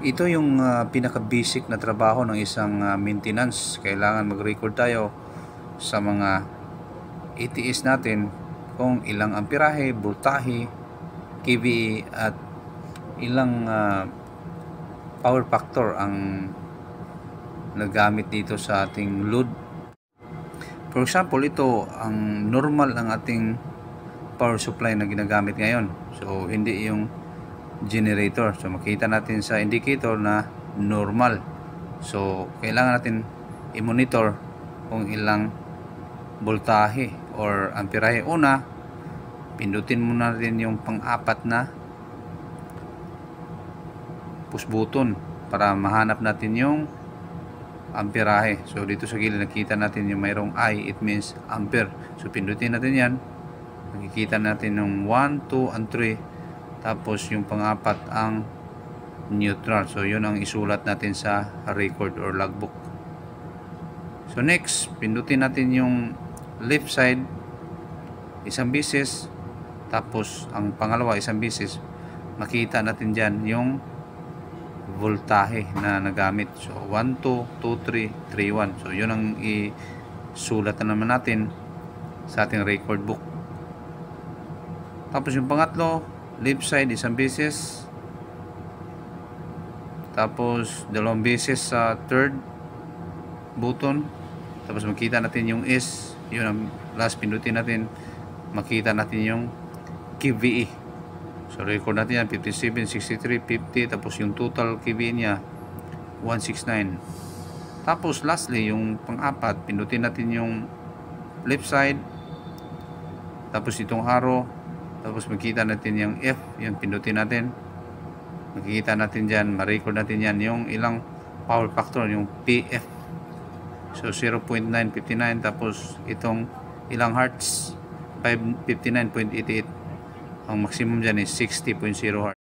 Ito yung pinaka-basic na trabaho ng isang maintenance. Kailangan mag-record tayo sa mga ATS natin kung ilang amperahe, voltahe, kVA at ilang power factor ang nagamit dito sa ating load. For example, ito ang normal ng ating power supply na ginagamit ngayon. So hindi yung generator. So makita natin sa indicator na normal. So kailangan natin i-monitor kung ilang voltahe or amperahe. Una, pindutin muna natin yung pang-apat na push button para mahanap natin yung amperahe. So dito sa gilid nakita natin yung mayroong I, it means ampere. So pindutin natin yan, makikita natin yung 1, 2, and 3. Tapos yung pang-apat ang neutral. So yun ang isulat natin sa record or logbook. So next, pindutin natin yung left side isang beses, tapos ang pangalawa isang beses. Makita natin dyan yung voltahe na nagamit. So 1, 2, 2, 3, 3, 1. So yun ang isulat na naman natin sa ating record book. Tapos yung pangatlo, left side isang beses, tapos dalawang beses sa third button, tapos makita natin yung S, yun ang last pindutin natin, makita natin yung kVA. So record natin yan 57, 63, 50, tapos yung total kVA nya 169. Tapos lastly yung pang-apat, pindutin natin yung left side, tapos itong arrow, tapos makita natin yung F, yung pindutin natin, makikita natin dyan, ma-record natin yan yung ilang power factor, yung PF. So 0.959, tapos itong ilang hertz, 559.88. Ang maximum dyan is 60.0 hertz.